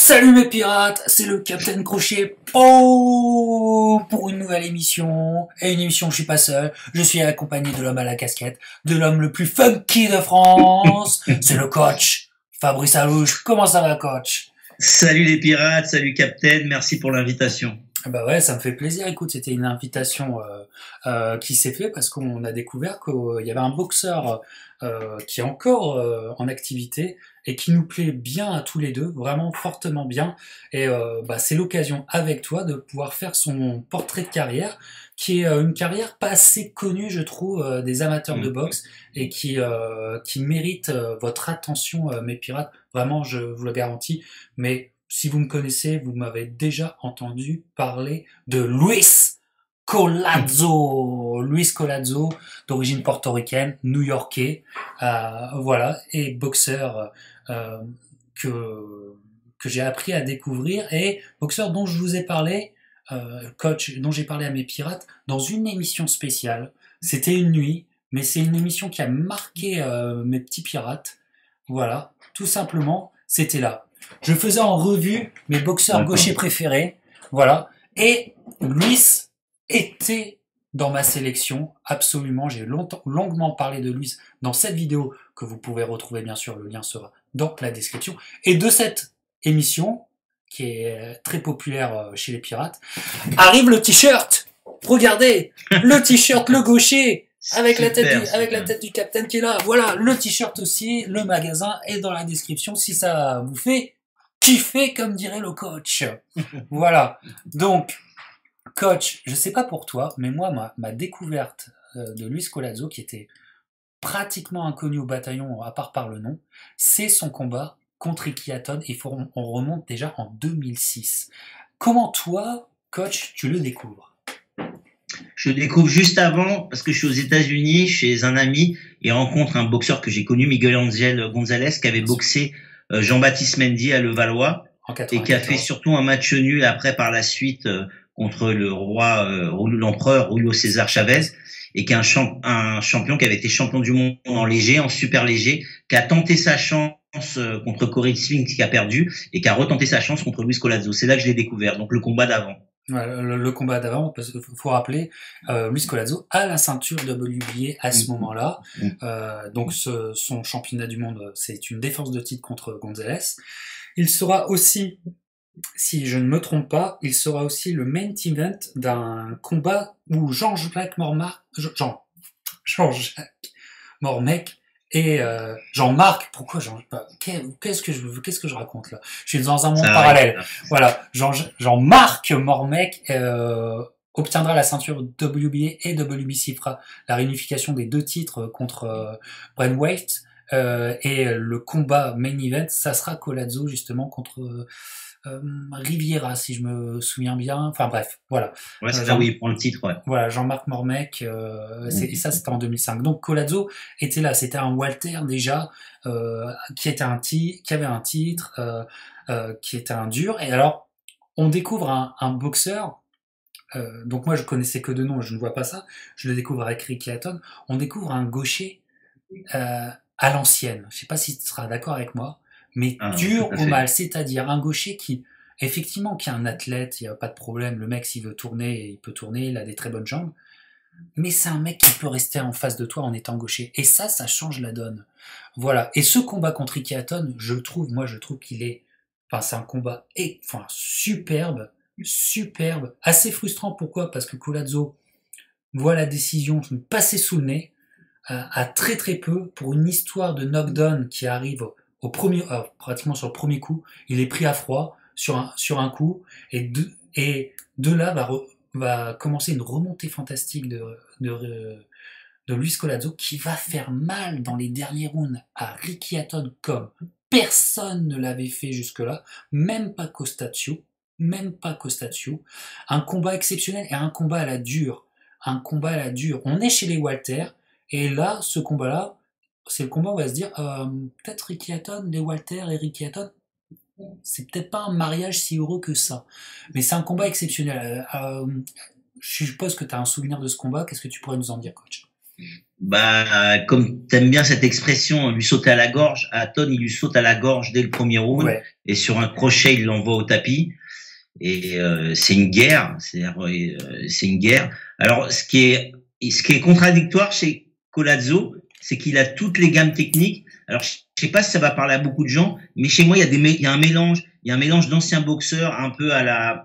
Salut mes pirates, c'est le Capitaine Crochet pour une nouvelle émission. Et une émission où je suis pas seul, je suis accompagné de l'homme à la casquette, de l'homme le plus funky de France, c'est le coach Fabrice Alouche. Comment ça va, coach? Salut les pirates, salut Captain, merci pour l'invitation. Bah ouais, ça me fait plaisir. Écoute, c'était une invitation qui s'est faite parce qu'on a découvert qu'il y avait un boxeur qui est encore en activité et qui nous plaît bien à tous les deux, vraiment fortement bien. Et c'est l'occasion avec toi de pouvoir faire son portrait de carrière, qui est une carrière pas assez connue, je trouve, des amateurs de boxe et qui mérite votre attention, mes pirates. Vraiment, je vous le garantis. Mais si vous me connaissez, vous m'avez déjà entendu parler de Luis Collazo. Luis Collazo, d'origine portoricaine, new-yorkais, voilà, et boxeur euh, que j'ai appris à découvrir, et boxeur dont je vous ai parlé, coach, dont j'ai parlé à mes pirates, dans une émission spéciale. C'était une nuit, mais c'est une émission qui a marqué mes petits pirates. Voilà, tout simplement, c'était là. Je faisais en revue mes boxeurs gauchers préférés, voilà, et Luis était dans ma sélection, absolument. J'ai longuement parlé de Luis dans cette vidéo que vous pouvez retrouver, bien sûr, le lien sera dans la description. Et de cette émission, qui est très populaire chez les pirates, arrive le t-shirt. Regardez, le t-shirt, le gaucher, avec la tête du capitaine qui est là. Voilà, le t-shirt aussi, le magasin est dans la description si ça vous fait kiffer, comme dirait le coach. Voilà. Donc, coach, je sais pas pour toi, mais moi, ma découverte de Luis Collazo, qui était pratiquement inconnu au bataillon, à part par le nom, c'est son combat contre Ricky Hatton, et on remonte déjà en 2006. Comment toi, coach, tu le découvres? Je le découvre juste avant parce que je suis aux États-Unis chez un ami et rencontre un boxeur que j'ai connu, Miguel Angel Gonzalez, qui avait boxé Jean-Baptiste Mendy à Levallois et qui a fait surtout un match nul après par la suite contre le roi, l'empereur Julio César Chavez, et qui est un champion qui avait été champion du monde en léger, en super léger, qui a tenté sa chance contre Corey Spinks, qui a perdu, et qui a retenté sa chance contre Luis Collazo. C'est là que je l'ai découvert, donc le combat d'avant. Ouais, le combat d'avant, parce qu'il faut rappeler, Luis Collazo a la ceinture WBA à ce moment-là. Donc son championnat du monde, c'est une défense de titre contre Gonzalez. Il sera aussi, si je ne me trompe pas, il sera aussi le main event d'un combat où Jean-Jacques Mormec et Jean-Marc, pourquoi qu'est-ce que je raconte là? Je suis dans un monde parallèle. Voilà, Jean-Marc Mormec obtiendra la ceinture WBA et WBC, fera la réunification des deux titres contre Braithwaite, et le combat main event, ça sera Collazo justement contre Riviera, si je me souviens bien. Enfin bref, voilà. Ouais, c'est là où il prend le titre, ouais. Voilà, Jean-Marc Mormec, et ça c'était en 2005. Donc Collazo était là, c'était un Walter déjà, qui avait un titre, qui était un dur. Et alors, on découvre un boxeur, donc moi je connaissais que de nom, je ne vois pas ça, je le découvre avec Ricky Hatton, on découvre un gaucher à l'ancienne. Je sais pas si tu seras d'accord avec moi, mais dur au mal, c'est-à-dire un gaucher qui, effectivement, qui est un athlète, il n'y a pas de problème, le mec s'il veut tourner, il peut tourner, il a des très bonnes jambes, mais c'est un mec qui peut rester en face de toi en étant gaucher, et ça change la donne. Voilà, et ce combat contre Ricky Hatton, je trouve qu'il est, enfin c'est un combat superbe, assez frustrant. Pourquoi? Parce que Collazo voit la décision passer sous le nez, à très très peu, pour une histoire de knockdown qui arrive pratiquement sur le premier coup. Il est pris à froid sur un coup, et de là va commencer une remontée fantastique de Luis Collazo, qui va faire mal dans les derniers rounds à Ricky Hatton comme personne ne l'avait fait jusque-là, même pas Costatio. Un combat exceptionnel et un combat à la dure. On est chez les Walter, et là, ce combat-là, c'est le combat où on va se dire, peut-être Ricky Hatton, les Walter et Ricky Hatton, c'est peut-être pas un mariage si heureux que ça. Mais c'est un combat exceptionnel. Je suppose que tu as un souvenir de ce combat. Qu'est-ce que tu pourrais nous en dire, coach? Bah, comme t'aimes bien cette expression, lui sauter à la gorge, à Hatton, il lui saute à la gorge dès le premier round, Ouais. et sur un crochet, il l'envoie au tapis. Et c'est une guerre, c'est une guerre. Alors, ce qui est contradictoire chez Collazo, c'est qu'il a toutes les gammes techniques. Alors, je sais pas si ça va parler à beaucoup de gens, mais chez moi, il y a un mélange d'anciens boxeurs, un peu à la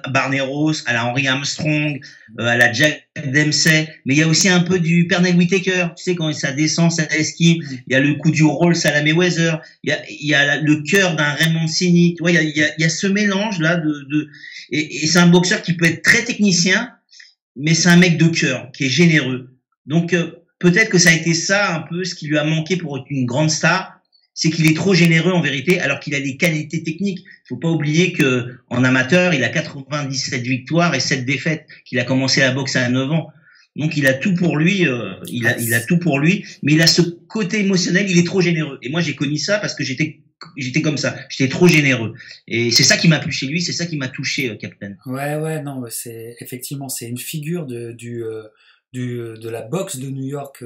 Barneros, à la Henry Armstrong, à la Jack Dempsey, mais il y a aussi un peu du Pernell Whitaker. Tu sais, quand ça descend, ça esquive. Il y a le coup du Rolls à la Mayweather. Il y a le cœur d'un Raymond Cini. Tu vois, il y a ce mélange là et c'est un boxeur qui peut être très technicien, mais c'est un mec de cœur qui est généreux. Donc peut-être que ça a été ça un peu ce qui lui a manqué pour être une grande star, c'est qu'il est trop généreux en vérité, alors qu'il a des qualités techniques. Il faut pas oublier que en amateur, il a 97 victoires et 7 défaites, qu'il a commencé la boxe à 9 ans. Donc il a tout pour lui, il a tout pour lui, mais il a ce côté émotionnel, il est trop généreux. Et moi j'ai connu ça parce que j'étais comme ça, j'étais trop généreux. Et c'est ça qui m'a plu chez lui, c'est ça qui m'a touché, Captain. Ouais, non, c'est effectivement c'est une figure de la boxe de New York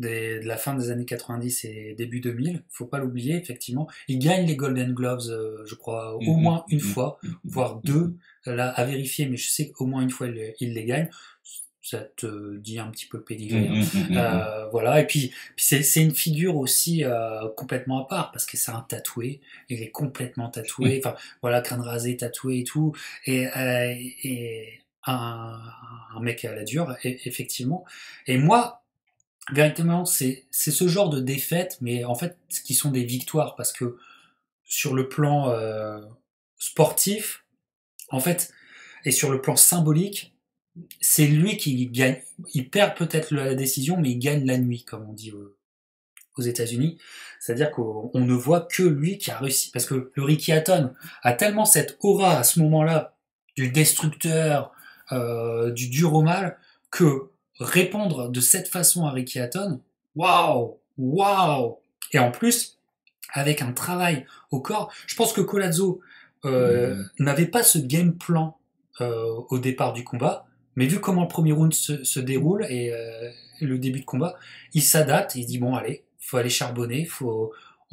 de la fin des années 90 et début 2000. Faut pas l'oublier, effectivement. Il gagne les Golden Gloves, je crois, au moins une fois, voire deux. Là, à vérifier, mais je sais qu'au moins une fois il les gagne. Ça te dit un petit peu le pédigré. Voilà. Et puis c'est une figure aussi complètement à part parce que c'est un tatoué. Il est complètement tatoué. Enfin voilà, crâne rasé, tatoué et tout. Et un mec à la dure, effectivement. Et moi, véritablement, c'est ce genre de défaites, mais en fait, qui sont des victoires parce que sur le plan sportif, en fait, et sur le plan symbolique, c'est lui qui gagne. Il perd peut-être la décision, mais il gagne la nuit, comme on dit aux États-Unis. C'est-à-dire qu'on ne voit que lui qui a réussi. Parce que le Ricky Hatton a tellement cette aura à ce moment-là du destructeur, du dur au mal, que répondre de cette façon à Ricky Hatton, waouh. Et en plus, avec un travail au corps, je pense que Collazo n'avait pas ce game plan au départ du combat, mais vu comment le premier round se déroule et le début de combat, il s'adapte, il se dit bon allez, faut aller charbonner,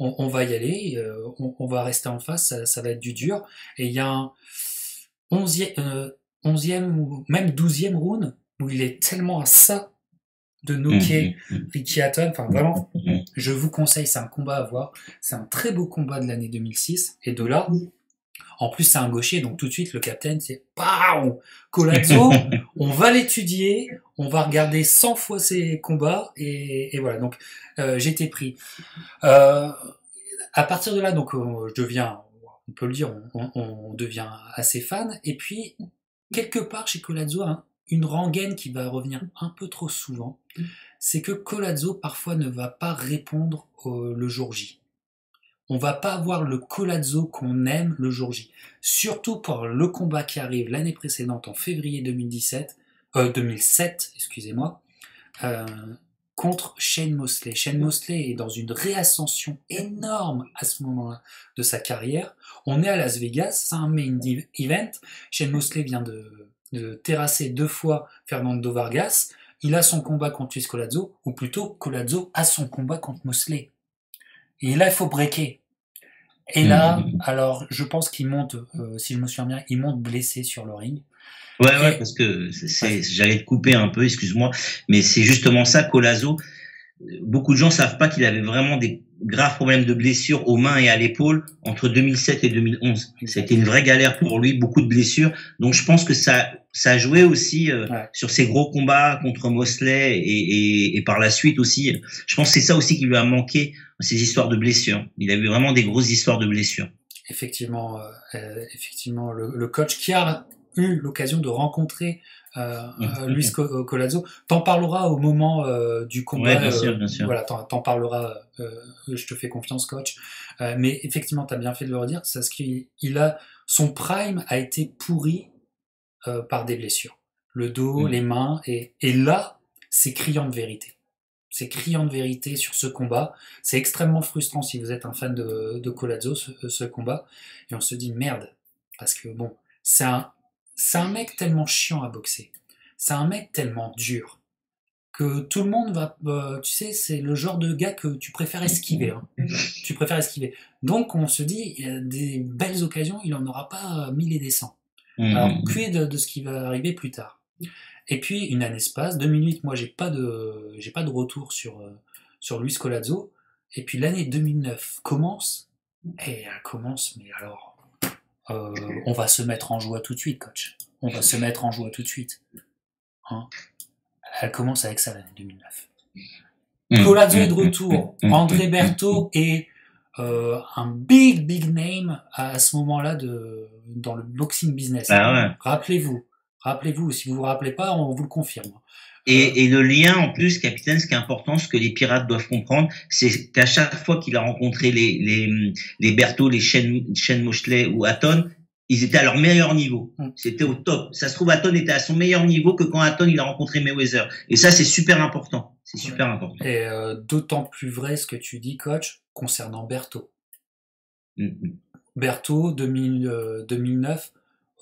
on va y aller, on va rester en face, ça va être du dur. Et il y a un 11e ou même 12e round où il est tellement à ça de knocker Ricky Hatton, enfin vraiment, je vous conseille, c'est un combat à voir, c'est un très beau combat de l'année 2006, et de là, en plus c'est un gaucher, donc tout de suite le capitaine c'est PAM Collazo, on va l'étudier, on va regarder 100 fois ses combats, et voilà, donc j'étais pris. À partir de là, donc je deviens, on peut le dire, on devient assez fan, et puis quelque part chez Collazo, hein, une rengaine qui va revenir un peu trop souvent, c'est que Collazo parfois ne va pas répondre le jour J. On va pas avoir le Collazo qu'on aime le jour J. Surtout pour le combat qui arrive l'année précédente, en février 2007, excusez-moi, euh, contre Shane Mosley. Shane Mosley est dans une réascension énorme à ce moment-là de sa carrière. On est à Las Vegas, c'est un main event. Shane Mosley vient de terrasser 2 fois Fernando Vargas. Il a son combat contre Luis Collazo, ou plutôt Collazo a son combat contre Mosley. Et là, il faut breaker. Et là, alors, je pense qu'il monte, si je me souviens bien, il monte blessé sur le ring. Ouais, parce que j'allais te couper un peu, excuse-moi, mais c'est justement ça, Collazo. Beaucoup de gens savent pas qu'il avait vraiment des graves problèmes de blessures aux mains et à l'épaule entre 2007 et 2011. C'était une vraie galère pour lui, beaucoup de blessures. Donc je pense que ça a joué aussi sur ses gros combats contre Mosley et par la suite aussi. Je pense que c'est ça aussi qui lui a manqué, ces histoires de blessures. Il a eu vraiment des grosses histoires de blessures. Effectivement, le coach qui a eu l'occasion de rencontrer Luis Collazo t'en parlera au moment du combat. Ouais, bien sûr. Voilà, t'en parleras. Je te fais confiance, coach. Mais effectivement, t'as bien fait de le redire. C'est ce qu'il a. Son prime a été pourri par des blessures. Le dos, les mains, et là, c'est criant de vérité. C'est criant de vérité sur ce combat. C'est extrêmement frustrant si vous êtes un fan de Collazo, ce combat. Et on se dit merde. Parce que bon, c'est un mec tellement chiant à boxer. C'est un mec tellement dur. que tout le monde va, tu sais, c'est le genre de gars que tu préfères esquiver. Hein. Tu préfères esquiver. Donc on se dit, il y a des belles occasions, il en aura pas mille et des cents. Alors, quid de ce qui va arriver plus tard. Et puis, une année se passe, 2008, moi, j'ai pas de retour sur Luis Colazzo. Et puis, l'année 2009 commence, et elle commence, mais alors, on va se mettre en joie tout de suite, coach. On va se mettre en joie tout de suite. Hein, elle commence avec ça, l'année 2009. Colazzo est de retour. André Berthaud est un big name à ce moment-là dans le boxing business. Ah ouais. Rappelez-vous, si vous vous rappelez pas, on vous le confirme. Et le lien, en plus, capitaine, ce qui est important, ce que les pirates doivent comprendre, c'est qu'à chaque fois qu'il a rencontré les Berthaud, les Shane Mosley ou Hatton, ils étaient à leur meilleur niveau. C'était au top. Ça se trouve, Hatton était à son meilleur niveau que quand Hatton, il a rencontré Mayweather. Et ça, c'est super important. C'est super important. Et d'autant plus vrai ce que tu dis, coach, concernant Berthaud. Berthaud, 2009,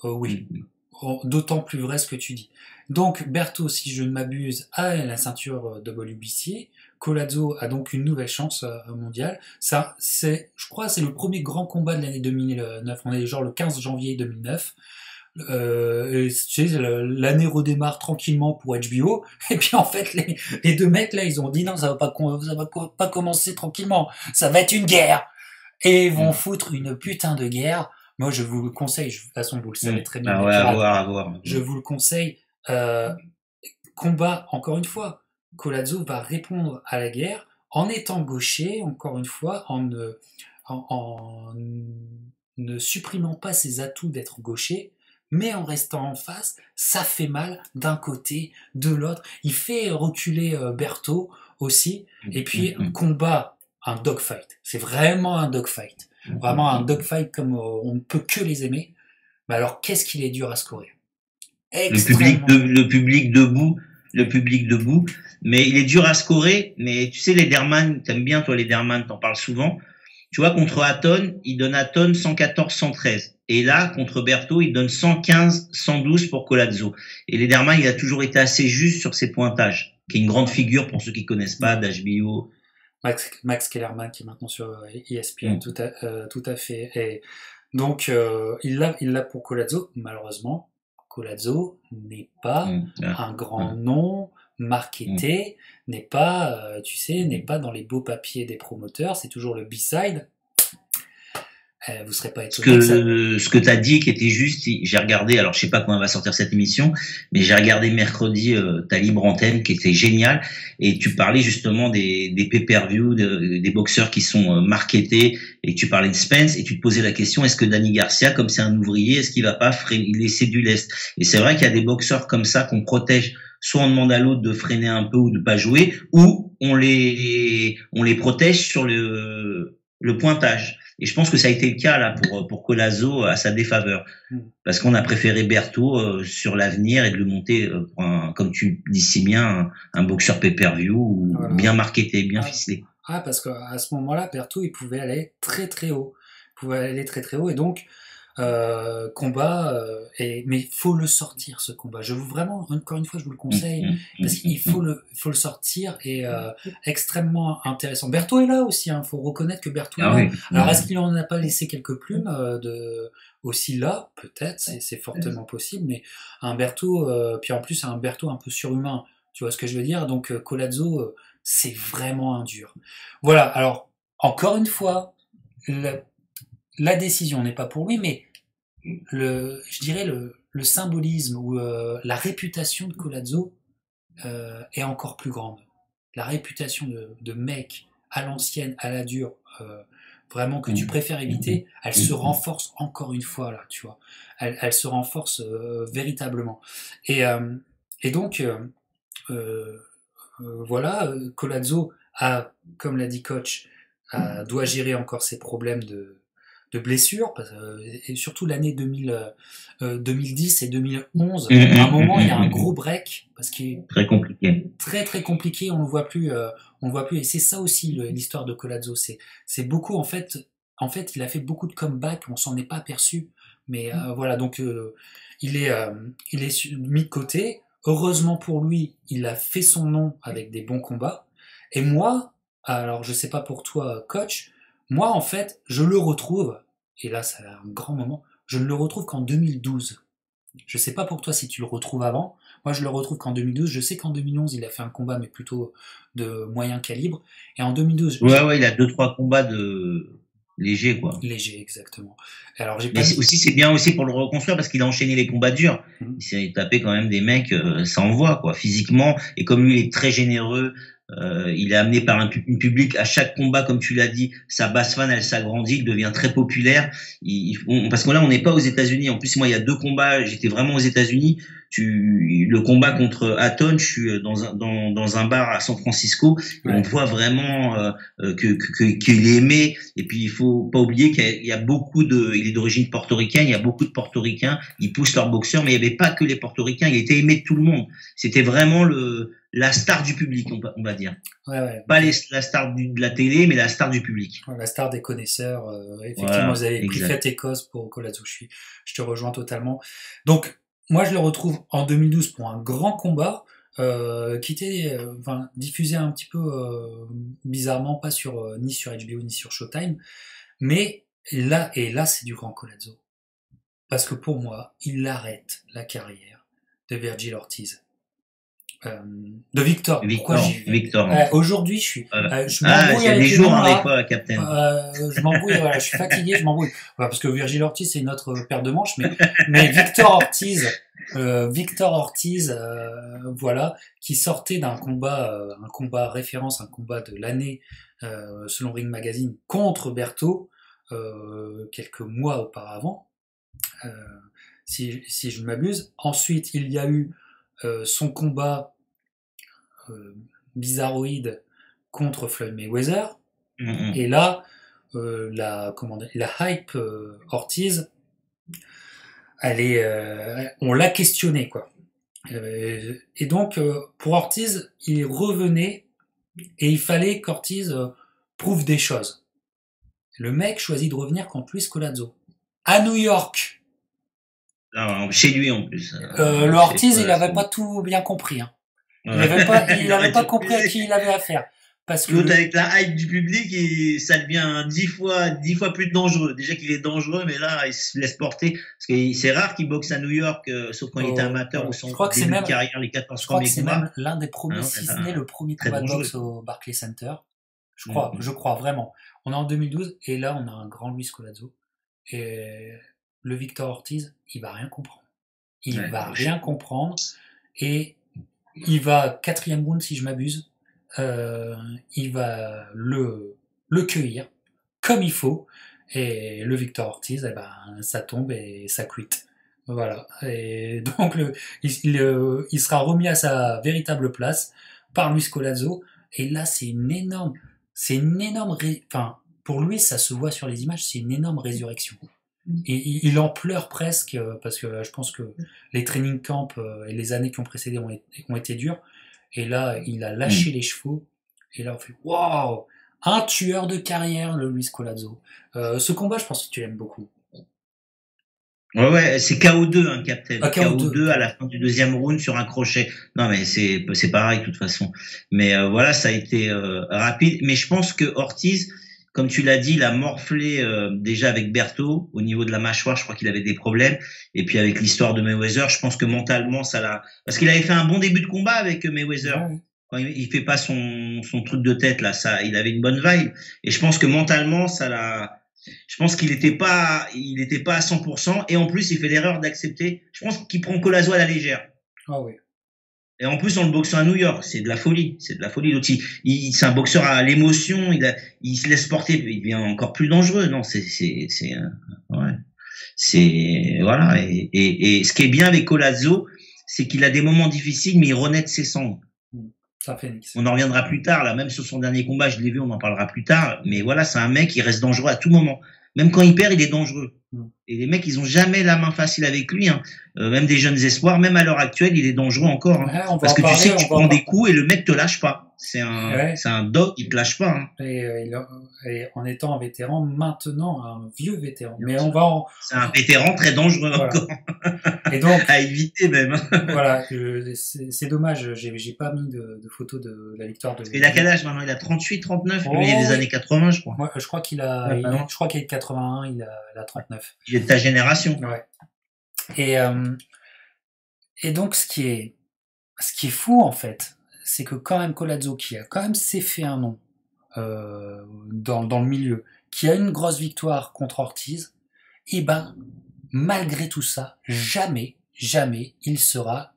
oui. D'autant plus vrai ce que tu dis. Donc, Berthaud, si je ne m'abuse, a la ceinture WBC. Colazzo a donc une nouvelle chance mondiale. Ça, je crois, c'est le premier grand combat de l'année 2009. On est genre le 15 janvier 2009. Tu sais, l'année redémarre tranquillement pour HBO. Et puis en fait, les deux mecs là, ils ont dit non, ça va pas commencer tranquillement. Ça va être une guerre. Et ils vont foutre une putain de guerre. Moi, je vous le conseille. De toute façon, vous le savez très bien. Ah ouais, à voir. Je vous le conseille. Combat, encore une fois. Colazzo va répondre à la guerre en étant gaucher, encore une fois, en ne supprimant pas ses atouts d'être gaucher, mais en restant en face. Ça fait mal d'un côté, de l'autre. Il fait reculer Berthaud aussi. Et puis, combat, un dogfight. C'est vraiment un dogfight. Vraiment un dogfight comme on ne peut que les aimer. Mais alors, qu'est-ce qu'il est dur à scorer. Le public debout, mais il est dur à scorer. Mais tu sais, Lederman, t'aimes bien toi Lederman, t'en parles souvent. Tu vois, contre Hatton, il donne Hatton 114, 113. Et là, contre Berthaud, il donne 115, 112 pour Colazzo. Et Lederman, il a toujours été assez juste sur ses pointages, qui est une grande figure pour ceux qui connaissent pas d'HBO. Max Kellerman, qui est maintenant sur ESPN, tout à fait. Et donc, il l'a pour Colazzo. Malheureusement, Colazzo n'est pas un grand nom marketé, n'est pas, tu sais, n'est pas dans les beaux papiers des promoteurs. C'est toujours le B-side. Vous serez pas étonné. Ce que t'as dit qui était juste, j'ai regardé, alors je sais pas quand va sortir cette émission, mais j'ai regardé mercredi ta libre antenne qui était géniale, et tu parlais justement des pay-per-view, des boxeurs qui sont marketés, et tu parlais de Spence, et tu te posais la question, est-ce que Danny Garcia, comme c'est un ouvrier, est-ce qu'il va pas laisser du lest? Et c'est vrai qu'il y a des boxeurs comme ça qu'on protège, soit on demande à l'autre de freiner un peu ou de pas jouer, ou on les protège sur le pointage. Et je pense que ça a été le cas là pour Colazzo à sa défaveur, parce qu'on a préféré Berthaud sur l'avenir et de le monter pour comme tu dis si bien, un boxeur pay-per-view bien marketé, bien ficelé. Ah, parce qu'à ce moment-là, Berthaud, il pouvait aller très très haut. Et donc combat, mais faut le sortir ce combat. Je vous vraiment, encore une fois, je vous le conseille parce qu'il faut le sortir et extrêmement intéressant. Berthaud est là aussi, hein. Faut reconnaître que Berthaud est là. Oui. Alors est-ce qu'il en a pas laissé quelques plumes aussi là, peut-être, c'est fortement possible, mais un Berthaud, puis en plus un Berthaud un peu surhumain. Tu vois ce que je veux dire? Donc Colazzo, c'est vraiment un dur. Voilà. Alors encore une fois. La décision n'est pas pour lui, mais je dirais le symbolisme ou la réputation de Colazzo est encore plus grande. La réputation de mec à l'ancienne, à la dure, vraiment que tu préfères éviter, elle se renforce encore une fois là, tu vois. Elle se renforce véritablement. Et donc voilà, Colazzo a, comme l'a dit coach, doit gérer encore ses problèmes de blessures, et surtout l'année 2010 et 2011, à un moment il y a un gros break, parce qu'il est très compliqué. Très très compliqué, on le voit plus, et c'est ça aussi l'histoire de Colazzo, c'est beaucoup en fait il a fait beaucoup de comebacks, on s'en est pas aperçu, mais voilà, donc il est mis de côté. Heureusement pour lui, il a fait son nom avec des bons combats. Et moi, alors je sais pas pour toi, coach, moi en fait, je le retrouve, et là ça a un grand moment, je ne le retrouve qu'en 2012. Je sais pas pour toi si tu le retrouves avant. Moi, je le retrouve qu'en 2012. Je sais qu'en 2011, il a fait un combat, mais plutôt de moyen calibre. Et en 2012, ouais, il a 2-3 combats de léger, quoi. Léger, exactement. Alors, mais aussi, c'est bien aussi pour le reconstruire parce qu'il a enchaîné les combats durs. Il s'est tapé quand même des mecs, ça envoie, quoi, physiquement. Et comme lui, il est très généreux, il est amené par un public à chaque combat, comme tu l'as dit, sa base fan, elle s'agrandit, il devient très populaire. Parce que là, on n'est pas aux États-Unis. En plus, moi, il y a 2 combats, j'étais vraiment aux États-Unis. Le combat contre Hatton, je suis dans un bar à San Francisco, et on voit vraiment qu'il est aimé. Et puis il faut pas oublier qu'il y a beaucoup il est d'origine portoricaine, il y a beaucoup de Portoricains, ils poussent leurs boxeurs, mais il n'y avait pas que les Portoricains, il était aimé de tout le monde. C'était vraiment la star du public, on va dire. Pas la star de la télé, mais la star du public. La star des connaisseurs. Effectivement, vous avez pris Fête Écosse pour Collazo. Je te rejoins totalement. Donc, moi, je le retrouve en 2012 pour un grand combat qui était diffusé un petit peu bizarrement, pas ni sur HBO ni sur Showtime, mais là c'est du grand Collazo. Parce que pour moi, il arrête la carrière de Virgil Ortiz. De Victor. Aujourd'hui, je m'embrouille avec les noms là. Je m'embrouille, voilà, je suis fatigué, je m'embrouille. Voilà, parce que Virgil Ortiz, c'est notre paire de manches, mais Victor Ortiz, voilà, qui sortait d'un combat, un combat référence, un combat de l'année, selon Ring Magazine, contre Berto, quelques mois auparavant, si je ne m'abuse. Ensuite, il y a eu son combat bizarroïde contre Floyd Mayweather, et là la hype Ortiz, on l'a questionné, quoi. Et donc pour Ortiz, il revenait et il fallait qu'Ortiz prouve des choses. Le mec choisit de revenir contre Luis Collazo à New York. Non, chez lui en plus. Le Ortiz, il n'avait pas tout bien compris. Hein. Il n'avait pas compris à qui il avait affaire. Parce que l'autre, avec la hype du public, ça devient 10 fois plus dangereux. Déjà qu'il est dangereux, mais là, il se laisse porter. Parce que c'est rare qu'il boxe à New York, sauf quand il était amateur ou son début de carrière, les 14 premiers combats. Je crois que c'est même l'un des premiers, si ce n'est le premier combat de boxe au Barclays Center. Je crois vraiment. On est en 2012, et là, on a un grand Luis Collazo. Et le Victor Ortiz, il va rien comprendre. Il va rien comprendre. Et il va 4e round, si je m'abuse. Il va le cueillir comme il faut, et le Victor Ortiz, ça tombe et ça quitte. Voilà. Et donc il sera remis à sa véritable place par Luis Collazo, et là c'est une énorme pour lui, ça se voit sur les images, c'est une énorme résurrection. Et il en pleure presque, parce que je pense que les training camps et les années qui ont précédé ont été dures. Et là, il a lâché les chevaux. Et là, on fait waouh, un tueur de carrière, le Luis Collazo. Ce combat, je pense que tu l'aimes beaucoup. Ouais, c'est KO2, hein, Captain. KO2 à la fin du 2e round sur un crochet. Non, mais c'est pareil de toute façon. Mais voilà, ça a été rapide. Mais je pense que Ortiz, comme tu l'as dit, il a morflé déjà avec Berto au niveau de la mâchoire. Je crois qu'il avait des problèmes. Et puis avec l'histoire de Mayweather, je pense que mentalement, ça l'a. Parce qu'il avait fait un bon début de combat avec Mayweather. Ouais. Quand il fait pas son truc de tête là, il avait une bonne vibe. Et je pense que mentalement, ça l'a. Je pense qu'il était pas à 100%. Et en plus, il fait l'erreur d'accepter. Je pense qu'il prend Collazo à la légère. Ah oui. Et en plus, on le boxe à New York, c'est de la folie. C'est un boxeur à l'émotion. Il se laisse porter. Il devient encore plus dangereux. Non, ouais. Voilà. Et ce qui est bien avec Collazo, c'est qu'il a des moments difficiles, mais il renaît de ses cendres. On en reviendra plus tard, là, même sur son dernier combat, je l'ai vu, on en parlera plus tard. Mais voilà, c'est un mec qui reste dangereux à tout moment. Même quand il perd, il est dangereux. Et les mecs, ils ont jamais la main facile avec lui, hein. Même des jeunes espoirs, même à l'heure actuelle, il est dangereux encore, hein. Ouais, Parce que tu sais que tu prends des coups et le mec te lâche pas. C'est un dog, il te lâche pas, hein. Et en étant un vétéran, maintenant un vieux vétéran. Bien Mais sûr. on va C'est un vétéran très dangereux encore. Et donc, à éviter même. Voilà, c'est dommage, j'ai pas mis de photo de la victoire de. Parce qu'il a quel âge maintenant? Il a 38, 39? Oh, Lui, il est des années 80, je crois. Moi, je crois qu'il est de 81, il a 39. Il est de ta génération. Ouais. Et donc, ce qui est fou, en fait, c'est que quand même Collazo, qui a quand même s'est fait un nom dans le milieu, qui a une grosse victoire contre Ortiz, et ben, malgré tout ça, jamais il sera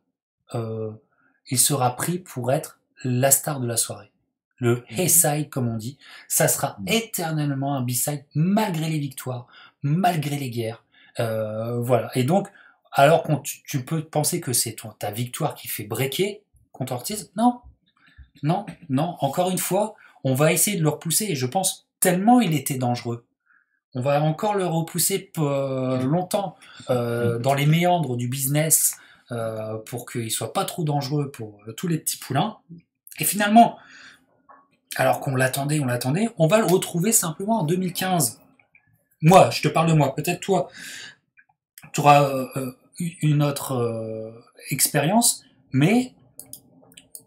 pris pour être la star de la soirée. Le A-side, comme on dit, ça sera éternellement un B-side, malgré les victoires, malgré les guerres. Voilà. Et donc, alors que tu peux penser que c'est ta victoire qui fait breaker contre Ortiz, non. Encore une fois, on va essayer de le repousser, et je pense tellement il était dangereux. On va encore le repousser longtemps dans les méandres du business pour qu'il soit pas trop dangereux pour tous les petits poulains. Et finalement, alors qu'on l'attendait, on va le retrouver simplement en 2015. Moi, je te parle de moi. Peut-être toi, tu auras une autre expérience, mais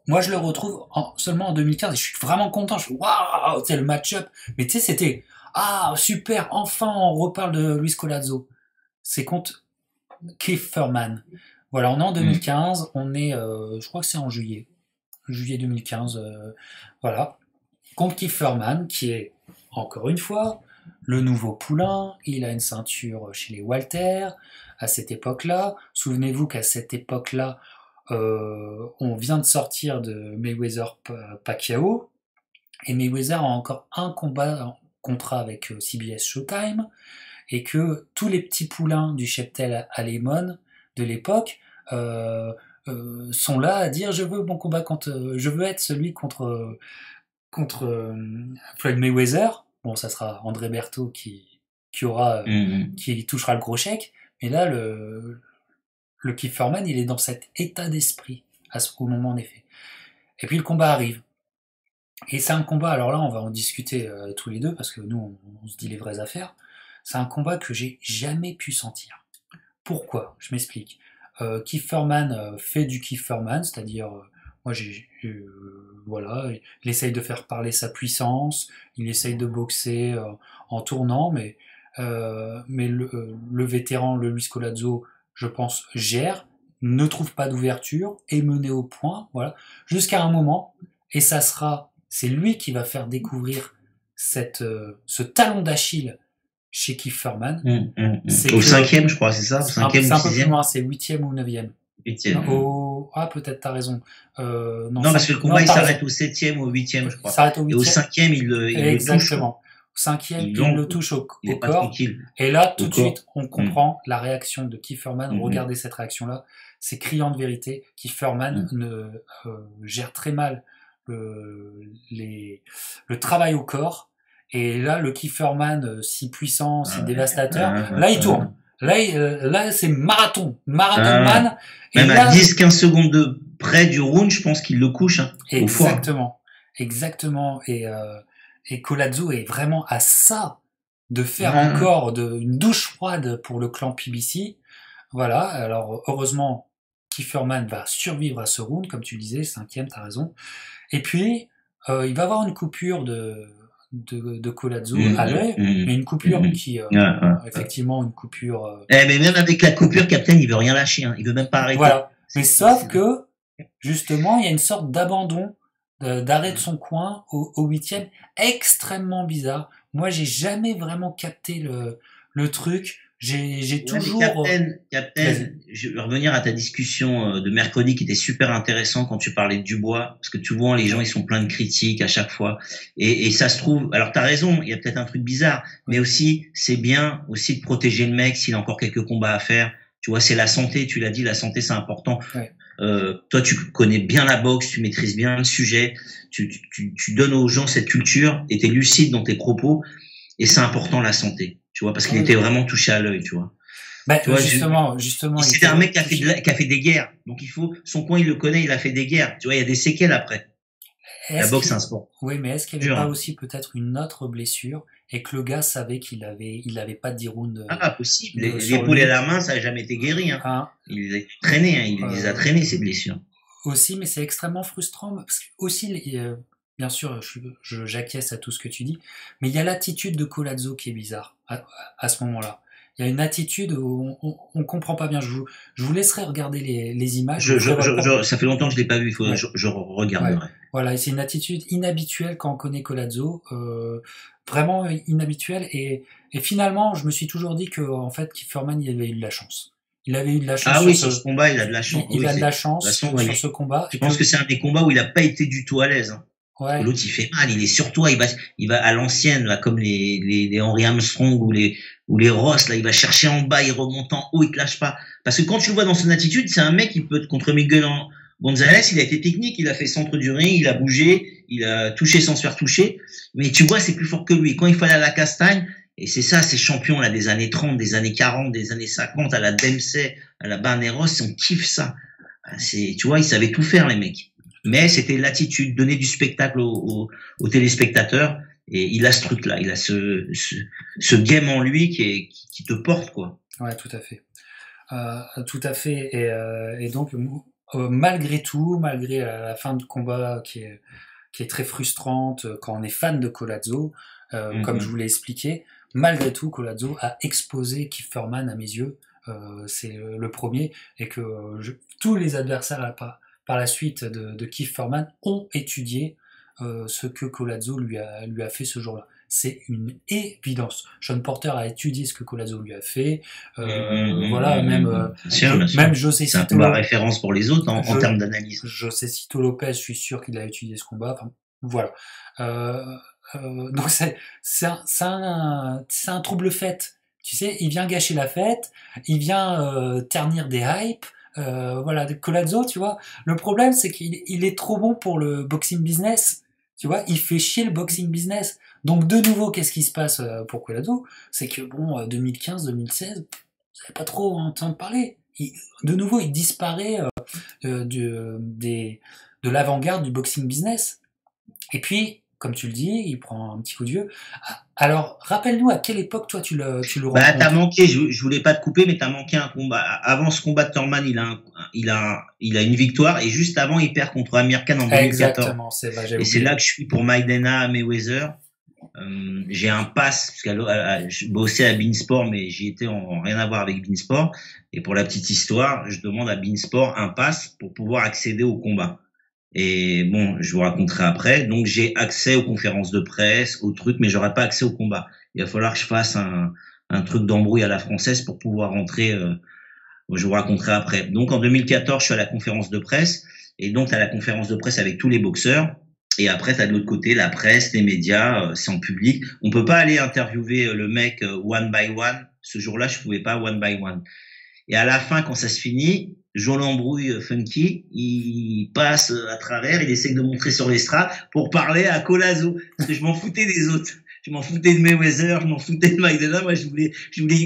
moi, je le retrouve seulement en 2015 et je suis vraiment content. Je suis waouh, c'est le match-up. Mais tu sais, c'était super, enfin on reparle de Luis Collazo. C'est contre Keith Thurman. Voilà, on est en 2015, on est, je crois que c'est en juillet 2015, voilà, contre Keith Thurman, qui est, encore une fois, le nouveau poulain. Il a une ceinture chez les Walter, à cette époque-là. Souvenez-vous qu'à cette époque-là, on vient de sortir de Mayweather-Pacquiao, et Mayweather a encore un contrat avec CBS Showtime, et que tous les petits poulains du cheptel à Lemon de l'époque sont là à dire je veux mon combat je veux être celui contre Floyd Mayweather. Bon, ça sera André Berthaud qui touchera le gros chèque, mais là le Keith Thurman, il est dans cet état d'esprit au moment en effet. Et puis le combat arrive. Et c'est un combat, alors là on va en discuter tous les deux parce que nous on se dit les vraies affaires. C'est un combat que j'ai jamais pu sentir. Pourquoi? Je m'explique. Keith Thurman fait du Keith Thurman, c'est-à-dire moi voilà, il essaye de faire parler sa puissance, il essaye de boxer en tournant, mais le vétéran, le Luis Collazo, je pense, gère, ne trouve pas d'ouverture, est mené au point, voilà, jusqu'à un moment, et c'est lui qui va faire découvrir ce talon d'Achille chez Keith Thurman. Au 5e, je crois, c'est ça? C'est un peu plus loin, c'est 8e ou 9e. 8e. Ah, peut-être t'as raison. Non, parce que le combat, il s'arrête au 7e ou au 8e, je crois. S'arrête au 8e. Et au 5e, il le touche. Exactement. Au 5e, il le touche au corps. Et là, tout de suite, on comprend la réaction de Keith Thurman. Regardez cette réaction-là. C'est criant de vérité. Keith Thurman gère très mal le travail au corps. Et là, le Keith Thurman, si puissant, si dévastateur, là, il tourne. Là, c'est marathon man. Et même là, à 10-15 secondes de près du round, je pense qu'il le couche, hein, exactement. Et Collazo est vraiment à ça de faire encore une douche froide pour le clan PBC. Voilà. Alors, heureusement, Keith Thurman va survivre à ce round, comme tu disais, 5e, t'as raison. Et puis, il va avoir une coupure de Collazo à l'œil, mais une coupure qui effectivement une coupure mais même avec la coupure, Captain, il veut rien lâcher, hein. Il veut même pas arrêter. Voilà. Mais sauf que justement il y a une sorte d'abandon, d'arrêt de son coin au 8e, extrêmement bizarre. Moi j'ai jamais vraiment capté le truc. J'ai toujours... Captain, je vais revenir à ta discussion de mercredi qui était super intéressant quand tu parlais de Dubois, parce que tu vois, les gens, ils sont pleins de critiques à chaque fois. Et ça se trouve, alors t'as raison, il y a peut-être un truc bizarre, mais aussi, c'est bien aussi de protéger le mec s'il a encore quelques combats à faire. Tu vois, c'est la santé, tu l'as dit, la santé, c'est important. Ouais. Toi, tu connais bien la boxe, tu maîtrises bien le sujet, tu donnes aux gens cette culture et t'es lucide dans tes propos, et c'est important la santé. tu vois, parce qu'il était vraiment touché à l'œil, tu vois. Bah, tu vois, justement. C'était un mec qui a fait des guerres. Donc son coin, il le connaît, il a fait des guerres. Tu vois, il y a des séquelles après. La boxe, c'est un sport. Oui, mais est-ce qu'il n'y avait pas aussi peut-être une autre blessure et que le gars savait qu'il avait pas de 10 rounds? Ah, possible. L'épaule et la main, ça n'a jamais été guéri, hein. Il les a traînés, hein. Il les a traînés, ces blessures. Aussi, mais c'est extrêmement frustrant parce que aussi, bien sûr, j'acquiesce à tout ce que tu dis, mais il y a l'attitude de Collazo qui est bizarre à ce moment-là. Il y a une attitude où on comprend pas bien. Je vous laisserai regarder les images. Ça fait longtemps que je l'ai pas vu. Je regarderai. Ouais. Voilà, c'est une attitude inhabituelle quand on connaît Collazo, vraiment inhabituelle. Et finalement, je me suis toujours dit que en fait, Kieferman, il avait eu de la chance. Il avait eu de la chance. Ah oui, sur ce combat, il a de la chance. Il a de la chance sur ce combat. Je pense que c'est un des combats où il a pas été du tout à l'aise. Hein. Ouais. L'autre, il fait mal. Il est sur toi. Il va à l'ancienne, là, comme les Henry Armstrong ou les Ross, là. Il va chercher en bas, il remonte en haut, il te lâche pas. Parce que quand tu le vois dans son attitude, c'est un mec qui peut, contre Miguel Gonzalez, il a été technique, il a fait centre du ring, il a bougé, il a touché sans se faire toucher. Mais tu vois, c'est plus fort que lui. Quand il faut aller à la castagne, et c'est ça, ces champions, là, des années 30, des années 40, des années 50, à la Dempsey, à la Barneros, on kiffe ça. Tu vois, ils savaient tout faire, les mecs. Mais c'était l'attitude, donner du spectacle aux téléspectateurs. Et il a ce truc-là, il a ce game en lui qui te porte, quoi. Ouais, tout à fait. Tout à fait. Et donc, malgré tout, malgré la fin de combat qui est très frustrante quand on est fan de Collazo, comme je vous l'ai expliqué, malgré tout, Collazo a exposé Kieferman à mes yeux. C'est le premier. Et que tous les adversaires par la suite de Kieferman ont étudié ce que Collazo lui a fait ce jour-là. C'est une évidence. Sean Porter a étudié ce que Collazo lui a fait. Voilà, même José Cito. C'est un peu la référence pour les autres en termes d'analyse. José Cito Lopez, je suis sûr qu'il a étudié ce combat. Enfin, voilà. Donc c'est un trouble fête. Tu sais, il vient gâcher la fête, il vient ternir des hypes. Voilà, Collazo, tu vois. Le problème, c'est qu'il est trop bon pour le boxing business. Tu vois, il fait chier le boxing business. Donc, de nouveau, qu'est-ce qui se passe pour Collazo? C'est que, bon, 2015, 2016, vous n'avez pas trop entendu parler. De nouveau, il disparaît de l'avant-garde du boxing business. Et puis, comme tu le dis, il prend un petit coup de vieux. Alors, rappelle-nous à quelle époque, toi, tu le rencontres. T'as manqué, je voulais pas te couper, mais t'as manqué un combat. Avant ce combat de Thurman, il a une victoire, et juste avant, il perd contre Amir Khan en 2014. Exactement, c'est vrai, et c'est là que je suis pour Maidana Mayweather. J'ai un pass, parce que je bossais à Beansport, mais j'y étais en rien à voir avec Beansport. Et pour la petite histoire, je demande à Beansport un pass pour pouvoir accéder au combat. Et bon, je vous raconterai après. Donc, j'ai accès aux conférences de presse, aux trucs, mais j'aurai pas accès au combat. Il va falloir que je fasse un truc d'embrouille à la française pour pouvoir rentrer. Je vous raconterai après. Donc, en 2014, je suis à la conférence de presse. Et donc, t'as la conférence de presse avec tous les boxeurs. Et après, t'as de l'autre côté la presse, les médias, c'est en public. On peut pas aller interviewer le mec one by one. Ce jour-là, je pouvais pas one by one. Et à la fin, quand ça se finit, Joe Lambrouille Funky, il passe à travers, il essaie de montrer sur l'estrade pour parler à Collazo. Parce que je m'en foutais des autres. Je m'en foutais de Mayweather, je m'en foutais de Maidana. Moi, je voulais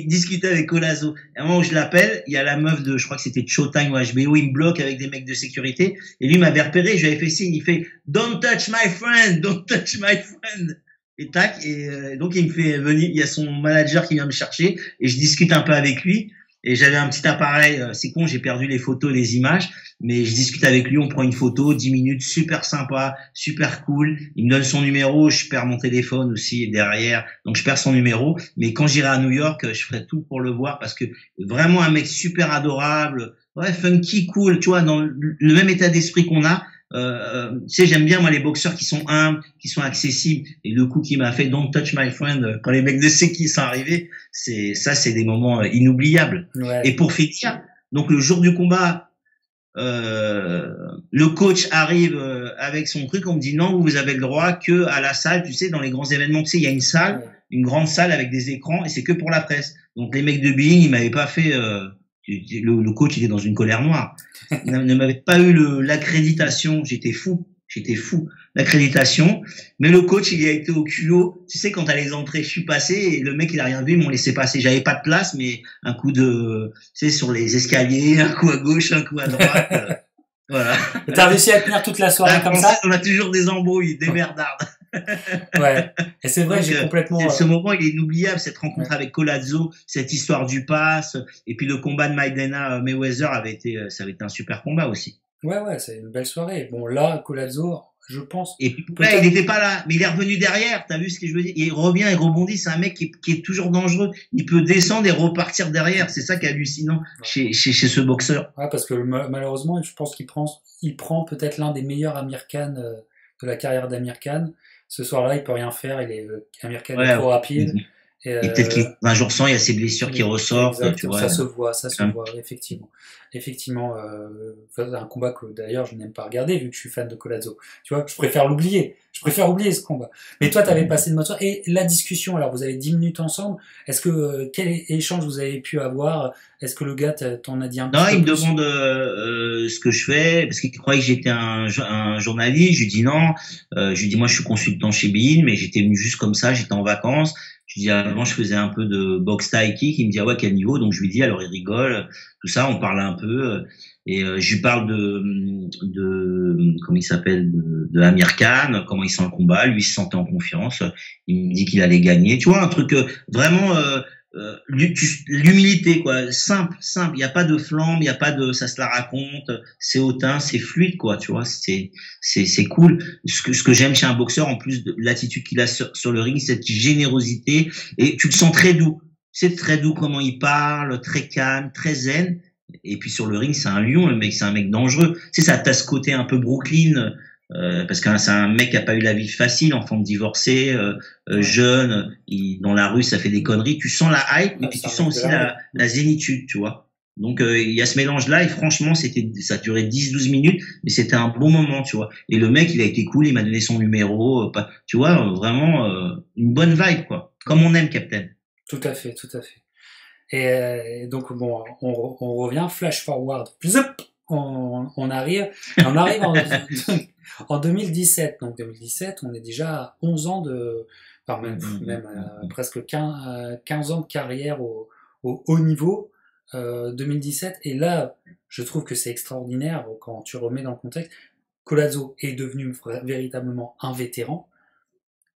discuter avec Collazo. Et à un moment où je l'appelle, il y a la meuf je crois que c'était Showtime ou HBO, il me bloque avec des mecs de sécurité. Et lui m'avait repéré, je lui avais fait signe, il fait Don't touch my friend, don't touch my friend. Et tac, et donc il me fait venir, il y a son manager qui vient me chercher, et je discute un peu avec lui. Et j'avais un petit appareil, c'est con, j'ai perdu les photos, les images, mais je discute avec lui, on prend une photo, 10 minutes, super sympa, super cool. Il me donne son numéro, je perds mon téléphone aussi derrière, donc je perds son numéro. Mais quand j'irai à New York, je ferai tout pour le voir parce que vraiment un mec super adorable, ouais, funky, cool, tu vois, dans le même état d'esprit qu'on a. Tu sais, j'aime bien moi les boxeurs qui sont humbles, qui sont accessibles. Et le coup qui m'a fait Don't touch my friend quand les mecs de Seki sont arrivés, c'est des moments inoubliables. Ouais. Et pour finir, donc le jour du combat, le coach arrive avec son truc, on me dit non, vous avez le droit que à la salle, tu sais, dans les grands événements, tu sais, il y a une salle, une grande salle avec des écrans et c'est que pour la presse. Donc les mecs de Being, ils m'avaient pas fait le coach, il est dans une colère noire. Ne m'avait pas eu l'accréditation. J'étais fou. J'étais fou. L'accréditation. Mais le coach, il y a été au culot. Tu sais, quand à les entrées, je suis passé et le mec, il a rien vu, ils m'ont laissé passer. J'avais pas de place, mais un coup de, tu sais, sur les escaliers, un coup à gauche, un coup à droite. Voilà. T'as réussi à tenir toute la soirée comme ça? On a toujours des embrouilles, des merdardes. Ouais. Et c'est vrai, j'ai complètement... Ce moment, il est inoubliable, cette rencontre avec Collazo, cette histoire du pass, et puis le combat de Maidana Mayweather ça avait été un super combat aussi. Ouais, c'est une belle soirée. Bon, là, Collazo, je pense... Et puis, là, il n'était pas là, mais il est revenu derrière, t'as vu ce que je veux dire? Il revient, il rebondit, c'est un mec qui est toujours dangereux. Il peut descendre et repartir derrière, c'est ça qui est hallucinant chez ce boxeur. Ouais, parce que malheureusement, je pense qu'il prend peut-être l'un des meilleurs Amir Khan de la carrière d'Amir Khan. Ce soir-là, il peut rien faire, Amir Khan est trop rapide. Et peut-être qu'un jour sans, il y a ses blessures qui ressortent, tu vois. Ça se voit, effectivement. Effectivement, un combat que d'ailleurs je n'aime pas regarder vu que je suis fan de Collazo. Tu vois, je préfère oublier ce combat. Mais toi, t'avais passé une bonne soirée. Et la discussion, alors vous avez 10 minutes ensemble. Est-ce que, quel échange vous avez pu avoir? Est-ce que le gars t'en a dit un petit peu? Non, il me demande ce que je fais, parce qu'il croyait que j'étais un journaliste. Je lui dis non. Je lui dis moi je suis consultant chez Bein, mais j'étais venu juste comme ça, j'étais en vacances. Je lui dis avant je faisais un peu de boxe Thai kick. Il me dit ah ouais quel niveau? Donc je lui dis alors il rigole, tout ça, on parle un peu. Et je lui parle de comment il s'appelle de Amir Khan, comment il sent le combat, lui il se sentait en confiance, il me dit qu'il allait gagner, tu vois un truc vraiment l'humilité quoi, simple, il y a pas de flambe, il y a pas de ça se la raconte, c'est hautain, c'est fluide quoi, tu vois, c'est cool. Ce que j'aime chez un boxeur en plus de l'attitude qu'il a sur le ring, cette générosité et tu le sens très doux. C'est très doux comment il parle, très calme, très zen. Et puis sur le ring, c'est un lion, le mec, c'est un mec dangereux. Tu sais, ça a ce côté un peu Brooklyn, parce que c'est un mec qui a pas eu la vie facile, enfant de divorcé, jeune, dans la rue, ça fait des conneries. Tu sens la hype, mais puis tu sens aussi la zénitude, tu vois. Donc il y a ce mélange-là, et franchement, ça a duré 10-12 minutes, mais c'était un bon moment, tu vois. Et le mec, il a été cool, il m'a donné son numéro, tu vois, vraiment une bonne vibe, quoi. Comme on aime, Captain. Tout à fait. Et donc bon, on revient, flash forward, on arrive en 2017. Donc 2017, on est déjà à 11 ans enfin même presque 15 ans de carrière au haut niveau. 2017, et là, je trouve que c'est extraordinaire quand tu remets dans le contexte. Collazo est devenu véritablement un vétéran,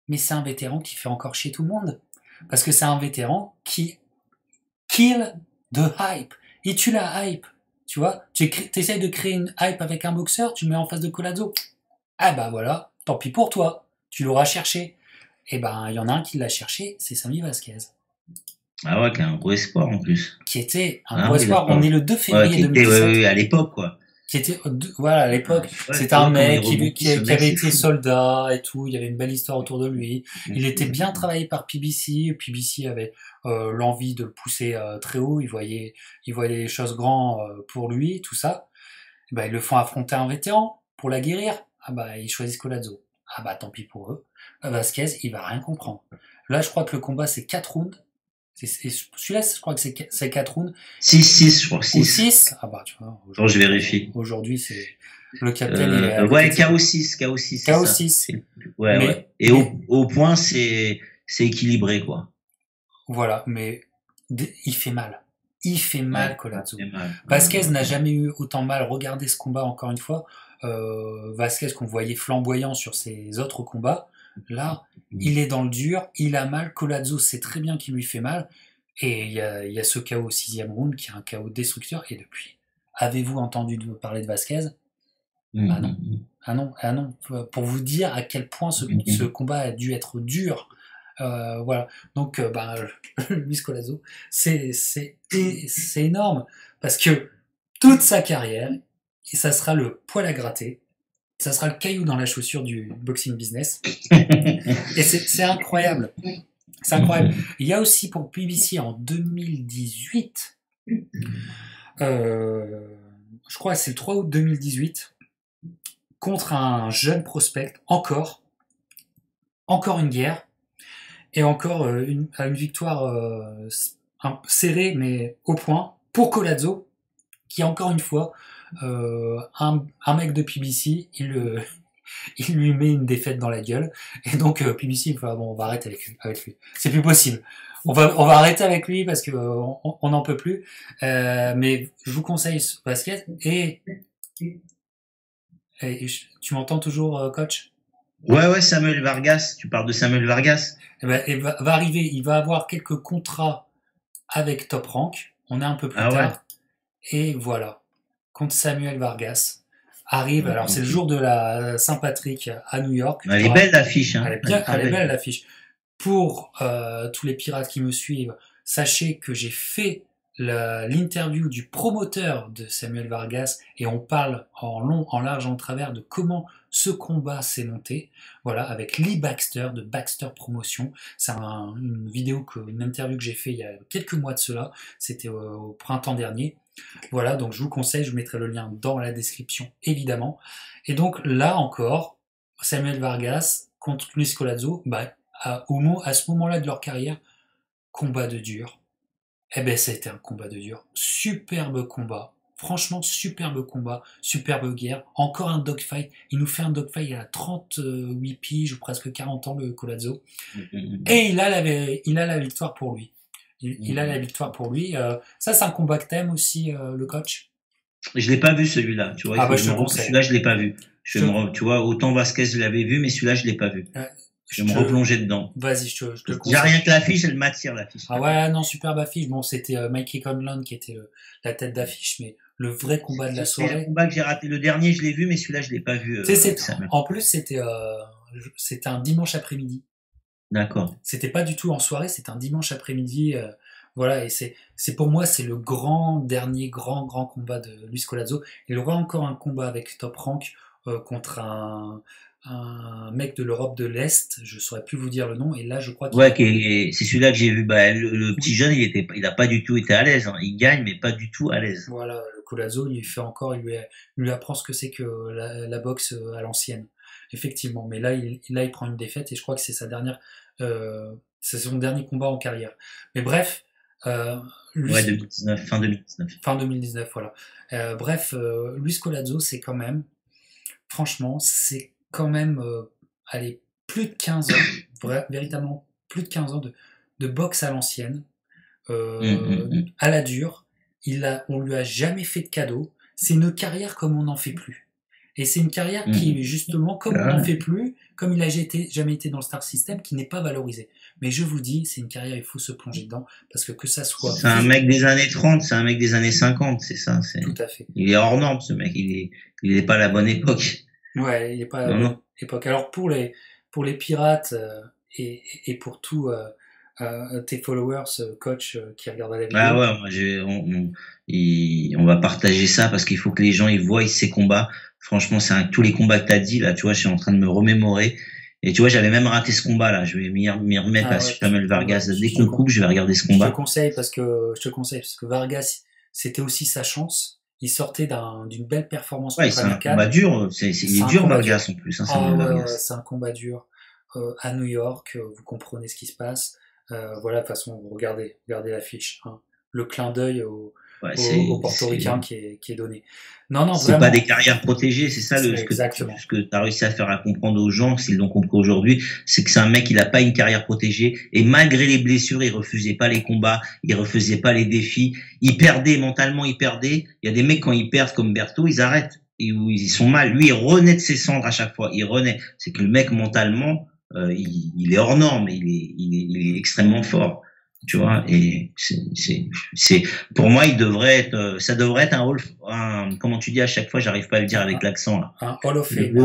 mais c'est un vétéran qui fait encore chier tout le monde, parce que c'est un vétéran qui kill the hype. Il tue la hype. Tu vois, tu essayes de créer une hype avec un boxeur, tu le mets en face de Collazo. Ah bah voilà, tant pis pour toi. Tu l'auras cherché. Et ben, il y en a un qui l'a cherché, c'est Sammy Vasquez. Ah ouais, qui est un gros espoir en plus. Qui était un gros espoir. On est le 2 février 2017. Ouais, à l'époque, quoi. Qui était, voilà, à l'époque, c'était un mec qui avait été soldat et tout, il y avait une belle histoire autour de lui. Il était bien travaillé par PBC. PBC avait l'envie de le pousser très haut, il voyait les choses grands pour lui, tout ça. Et ben, ils le font affronter un vétéran pour la guérir. Ah bah, ils choisissent Collazo. Ah bah, tant pis pour eux. Vasquez, il va rien comprendre. Là, je crois que le combat, c'est 4 rounds. Celui-là, je crois que c'est 4 rounds. 6, je crois. 6. Ah bah, tu vois. Bon, je vérifie. Aujourd'hui, c'est le capitaine. Ouais, KO6. KO6. Ouais. Et au point, c'est équilibré, quoi. Voilà, mais il fait mal. Il fait mal, Collazo. Vasquez n'a jamais eu autant mal. Regardez ce combat encore une fois. Vasquez qu'on voyait flamboyant sur ses autres combats. Là, il est dans le dur, il a mal. Collazo sait très bien qu'il lui fait mal. Et il y a ce KO au 6e round qui est un KO destructeur. Et depuis, avez-vous entendu parler de Vasquez? Ah non. Ah non. Pour vous dire à quel point ce combat a dû être dur. Voilà. Donc, Luis Collazo, c'est énorme. Parce que toute sa carrière, et ça sera le poil à gratter, ça sera le caillou dans la chaussure du boxing business. Et c'est incroyable. C'est incroyable. Il y a aussi pour PBC en 2018, je crois que c'est le 3 août 2018, contre un jeune prospect, encore une guerre, et encore une victoire serrée, mais au point, pour Collazo, qui encore une fois, un mec de PBC, il il lui met une défaite dans la gueule. Et donc PBC il fait bon, on va arrêter avec lui. C'est plus possible. On va arrêter avec lui parce que on n'en peut plus. Mais je vous conseille ce basket. Et tu m'entends toujours, coach? Ouais, Samuel Vargas. Tu parles de Samuel Vargas. Va arriver. Il va avoir quelques contrats avec Top Rank. On est un peu plus tard. Ouais. Et voilà. Contre Samuel Vargas. Arrive, alors c'est le jour de la Saint-Patrick à New York. Elle est belle l'affiche. Hein. Elle est belle l'affiche. Pour tous les pirates qui me suivent, sachez que j'ai fait l'interview du promoteur de Samuel Vargas et on parle en long, en large, en travers de comment ce combat s'est monté. Voilà, avec Lee Baxter de Baxter Promotion. C'est une interview que j'ai fait il y a quelques mois de cela. C'était au printemps dernier. Voilà, donc je vous conseille, je vous mettrai le lien dans la description, évidemment. Et donc là encore, Samuel Vargas contre Luis Collazo, à ce moment-là de leur carrière, combat de dur. Eh ben, ça a été un combat de dur. Superbe combat. Franchement, superbe combat, superbe guerre. Encore un dogfight. Il nous fait un dogfight à 38 piges ou presque 40 ans, le Collazo. Et il a la victoire pour lui. Il a la victoire pour lui. Ça, c'est un combat que t'aimes aussi, le coach? Je l'ai pas vu celui-là. Tu vois, celui-là, je l'ai pas vu. Tu vois, autant Vasquez, je l'avais vu, mais celui-là, je l'ai pas vu. Je vais me replonger dedans. Vas-y, je te conseille. J'ai rien que l'affiche, elle m'attire l'affiche. Ah ouais, non, superbe affiche. Bon, c'était Mikey Conlan qui était la tête d'affiche, mais le vrai combat de la soirée. Le combat que j'ai raté, le dernier, je l'ai vu, mais celui-là, je l'ai pas vu. En plus, c'était un dimanche après-midi. D'accord. C'était pas du tout en soirée, c'était un dimanche après-midi. Voilà, et c'est pour moi, c'est le dernier grand combat de Luis Collazo. Il aura encore un combat avec Top Rank contre un mec de l'Europe de l'Est, je saurais plus vous dire le nom, et là je crois c'est celui-là que j'ai vu. Le petit jeune, il a pas du tout été à l'aise. Hein. Il gagne, mais pas du tout à l'aise. Voilà, le Collazo, il lui apprend ce que c'est que la boxe à l'ancienne, effectivement. Mais là, il prend une défaite, et je crois que c'est c'est son dernier combat en carrière. Mais bref. 2019, fin 2019. Fin 2019, voilà. Luis Collazo, c'est quand même, franchement, plus de 15 ans, véritablement plus de 15 ans de boxe à l'ancienne, à la dure. On lui a jamais fait de cadeau. C'est une carrière comme on n'en fait plus. Et c'est une carrière qui, justement, comme on n'en fait plus, comme il a jamais été dans le Star System, qui n'est pas valorisée. Mais je vous dis, c'est une carrière, il faut se plonger dedans, parce que ça soit... C'est un mec des années 30, c'est un mec des années 50, c'est ça. Tout à fait. Il est hors norme, ce mec. Il est pas à la bonne époque. Ouais, il est pas à la bonne époque. Alors, pour les pirates, et pour tous tes followers, coach, qui regardent la vidéo... Ah ouais, moi, on va partager ça, parce qu'il faut que les gens, ils voient ces combats. Franchement, tous les combats que t'as dit, là, tu vois, je suis en train de me remémorer. Et tu vois, j'avais même raté ce combat-là. Je vais m'y remettre à Samuel Vargas. Dès qu'on coupe, je vais regarder ce combat. Je te conseille parce que Vargas, c'était aussi sa chance. Il sortait d'une belle performance. Ouais, c'est un combat dur. Il est dur, Vargas, en plus. Hein, c'est un combat dur. À New York, vous comprenez ce qui se passe. Voilà, de toute façon, regardez l'affiche. Hein. Le clin d'œil au portoricain qui est donné. Non, c'est pas des carrières protégées, c'est ça ce que tu as réussi à faire comprendre aux gens, s'ils l'ont compris aujourd'hui, c'est que c'est un mec, il a pas une carrière protégée, et malgré les blessures, il refusait pas les combats, il refusait pas les défis, il perdait mentalement, il y a des mecs quand ils perdent comme Berto, ils arrêtent, ils sont mal, lui il renaît de ses cendres à chaque fois, il renaît, c'est que le mec mentalement, il est hors norme, il est extrêmement fort. Tu vois, et c'est pour moi, ça devrait être comment tu dis à chaque fois, j'arrive pas à le dire avec l'accent là. Un Hall of Fame.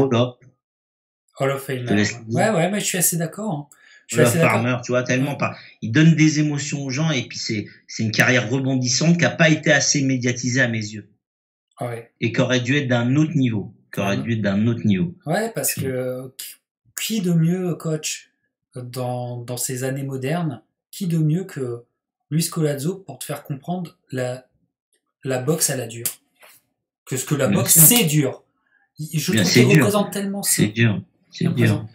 Hall of Fame. Ouais, mais je suis assez d'accord. Hein. Je suis assez Farmer, tu vois, tellement pas. Il donne des émotions aux gens, et puis c'est une carrière rebondissante qui a pas été assez médiatisée à mes yeux. Ouais. Et qui aurait dû être d'un autre niveau. Ouais, parce que qui de mieux, coach, dans ces années modernes, qui de mieux que Luis Collazo pour te faire comprendre la boxe à la dure. Que ce que la boxe, c'est dur. Je trouve qu'il représente tellement ça. C'est dur. C'est dur.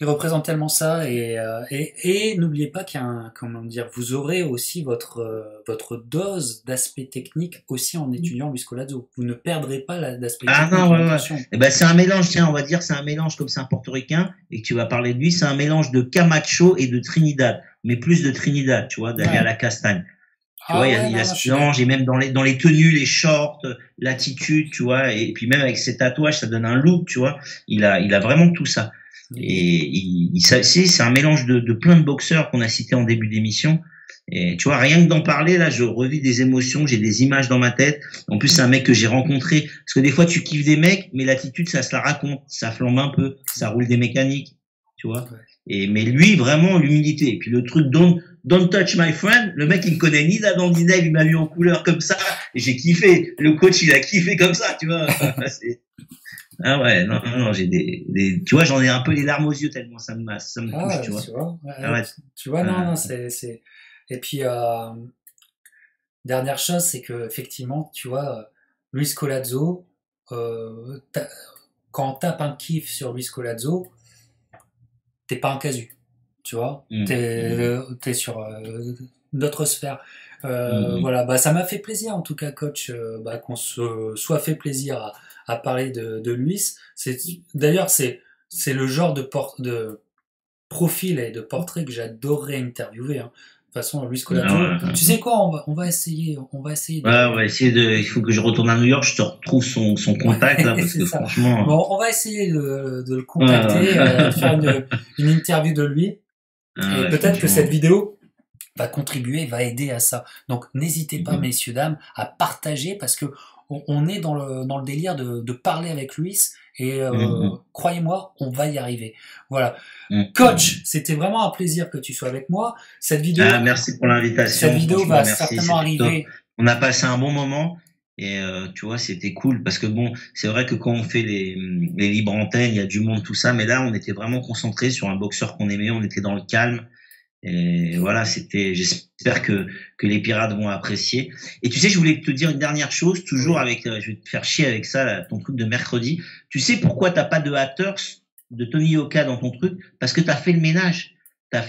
il représente tellement ça et n'oubliez pas qu'il y a un, comment dire, vous aurez aussi votre dose d'aspect technique aussi en étudiant Luis Collazo. Vous ne perdrez pas d'aspect Ah technique. non, ouais. Eh ben, c'est un mélange, tiens, on va dire, c'est un mélange, comme c'est un portoricain et que tu vas parler de lui, c'est un mélange de Camacho et de Trinidad, mais plus de Trinidad, tu vois, d'aller à la castagne. Tu vois, il y a ce mélange, et même dans les tenues, les shorts, l'attitude, tu vois, et puis même avec ses tatouages, ça donne un look, tu vois. Il a vraiment tout ça. Et c'est un mélange de plein de boxeurs qu'on a cités en début d'émission. Et tu vois, rien que d'en parler, là, je revis des émotions, j'ai des images dans ma tête. En plus, c'est un mec que j'ai rencontré. Parce que des fois, tu kiffes des mecs, mais l'attitude, ça se la raconte. Ça flambe un peu. Ça roule des mécaniques. Tu vois. Mais lui, vraiment, l'humilité. Et puis le truc, don't touch my friend. Le mec, il me connaît ni d'Adam ni d'Ève, il m'a vu en couleur comme ça. Et j'ai kiffé. Le coach, il a kiffé comme ça, tu vois. Ah ouais, non, j'ai tu vois, j'en ai un peu les larmes aux yeux tellement ça me touche, tu vois. Tu vois, non, c'est, et puis, dernière chose, c'est que, effectivement, tu vois, Luis Collazo, quand on tape un kiff sur Luis Collazo, t'es pas un casu, tu vois, t'es sur d'autres sphères. Voilà, bah ça m'a fait plaisir en tout cas, coach, qu'on se soit fait plaisir à parler de Luis. D'ailleurs c'est le genre de profil et de portrait que j'adorerais interviewer. Hein. De toute façon, Luis Collazo, tu sais quoi, on va essayer de... on va essayer il faut que je retourne à New York, je te retrouve son contact, là, parce que ça. Franchement. Bon, on va essayer de le contacter, de faire une interview de lui. Et peut-être que cette vidéo va contribuer, va aider à ça. Donc, n'hésitez pas, messieurs, dames, à partager parce que on est dans le délire de parler avec Luis et croyez-moi, on va y arriver. Voilà. Coach, c'était vraiment un plaisir que tu sois avec moi. Cette vidéo. Merci pour l'invitation. Cette vidéo va certainement arriver. On a passé un bon moment. Et tu vois, c'était cool parce que bon, c'est vrai que quand on fait les libres antennes, il y a du monde, tout ça, mais là, on était vraiment concentré sur un boxeur qu'on aimait, on était dans le calme. Et voilà, j'espère que les pirates vont apprécier. Et tu sais, je voulais te dire une dernière chose, toujours avec, je vais te faire chier avec ça, là, ton truc de mercredi. Tu sais pourquoi t'as pas de haters de Tony Yoka dans ton truc? Parce que t'as fait le ménage. La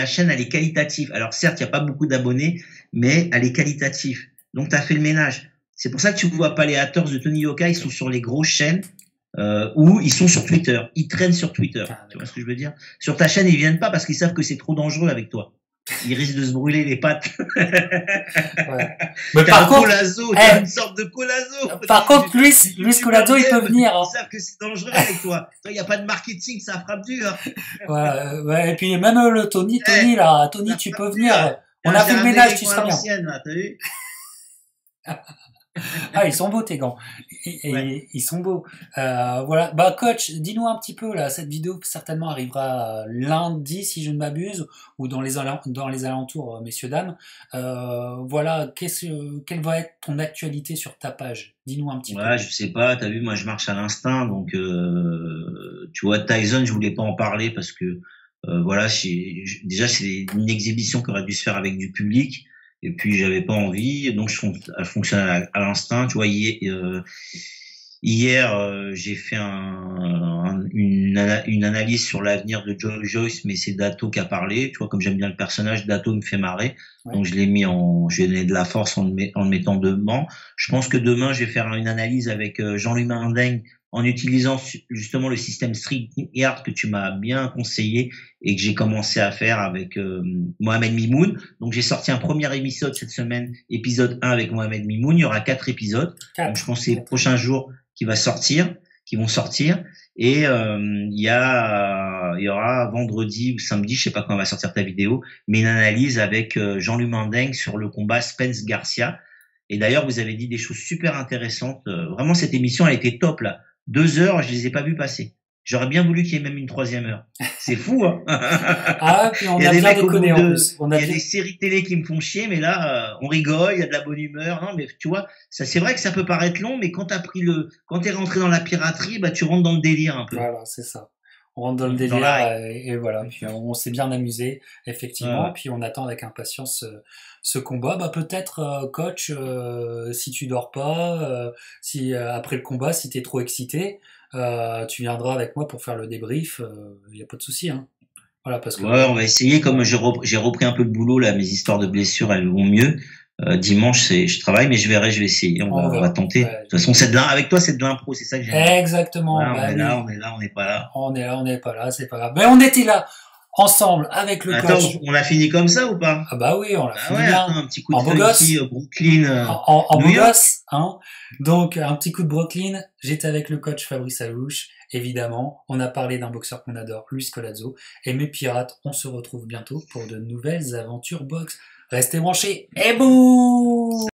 chaîne, elle est qualitative. Alors certes, il n'y a pas beaucoup d'abonnés, mais elle est qualitative. Donc, tu as fait le ménage. C'est pour ça que tu ne vois pas les haters de Tony Yoka. Ils sont sur les grosses chaînes ou ils sont sur Twitter. Ils traînent sur Twitter. Tu vois ce que je veux dire? Sur ta chaîne, ils viennent pas parce qu'ils savent que c'est trop dangereux avec toi. Ils risquent de se brûler les pattes. Mais par contre, t'as une sorte de Collazo. Par contre, Luis Collazo, il peut venir. Ils savent que c'est dangereux avec toi. Il n'y a pas de marketing, ça frappe dur. Et puis même le Tony, tu peux venir. On a fait le ménage, tu seras bien. Là, t'as vu? Ah, ils sont beaux tes gants. Ils sont beaux. Voilà. Bah coach, dis-nous un petit peu là. Cette vidéo certainement arrivera lundi si je ne m'abuse, ou dans les alentours, messieurs dames. Voilà. Quelle va être ton actualité sur ta page? Dis-nous un petit peu. Ouais, je sais pas. T'as vu, moi je marche à l'instinct, donc tu vois Tyson, je voulais pas en parler parce que voilà, déjà c'est une exhibition qui aurait dû se faire avec du public. Et puis j'avais pas envie, donc je fonctionne à l'instinct. Tu vois, hier, j'ai fait une analyse sur l'avenir de Joyce, mais c'est Dato qui a parlé. Tu vois, comme j'aime bien le personnage, Dato me fait marrer, donc je lui ai donné de la force en le mettant devant. Je pense que demain je vais faire une analyse avec Jean-Louis Mandeng en utilisant justement le système StreetYard que tu m'as bien conseillé et que j'ai commencé à faire avec Mohamed Mimoun. Donc j'ai sorti un premier épisode cette semaine, épisode 1 avec Mohamed Mimoun. Il y aura 4 épisodes. Donc je pense que c'est les prochains jours qui vont sortir. Et il y aura vendredi ou samedi, je sais pas quand va sortir ta vidéo, mais une analyse avec Jean-Louis Mandeng sur le combat Spence Garcia. Et d'ailleurs, vous avez dit des choses super intéressantes. Vraiment, cette émission, elle était top là. 2 heures, je les ai pas vues passer. J'aurais bien voulu qu'il y ait même une 3e heure. C'est fou, hein. Puis on a bien déconné en plus. Il y a des séries télé qui me font chier, mais là, on rigole, il y a de la bonne humeur. Non, mais tu vois, c'est vrai que ça peut paraître long, mais quand t'es rentré dans la piraterie, bah, tu rentres dans le délire un peu. Voilà, c'est ça. On rentre dans le dans délire la et voilà. Puis on s'est bien amusé, effectivement. ouais. Puis on attend avec impatience ce combat. Bah peut-être, coach, si tu dors pas, si après le combat, si t'es trop excité, tu viendras avec moi pour faire le débrief. Il y a pas de souci, hein. Voilà, parce que Ouais, on va essayer. Comme j'ai repris un peu le boulot là, mes histoires de blessures elles vont mieux. Dimanche, je travaille, mais je verrai, je vais essayer. on On va verra. tenter. De Ouais. toute façon, avec toi, c'est de l'impro, c'est ça que j'aime bien. Exactement. Voilà, on Bah est là, oui. on est là, on n'est pas là. On est là, on n'est pas là, c'est pas grave. Mais on était là ensemble avec le Attends, coach. on a fini comme ça ou pas? Ah bah oui, on l'a Ah fini ouais, attends, bien. un petit coup de En beau funky, gosse. Brooklyn, En New beau York. gosse, hein. Donc, un petit coup de Brooklyn. J'étais avec le coach Fabrice Alouche, évidemment. On a parlé d'un boxeur qu'on adore, Luis Colazzo. Et mes pirates, on se retrouve bientôt pour de nouvelles aventures box. Restez branchés. Et boum!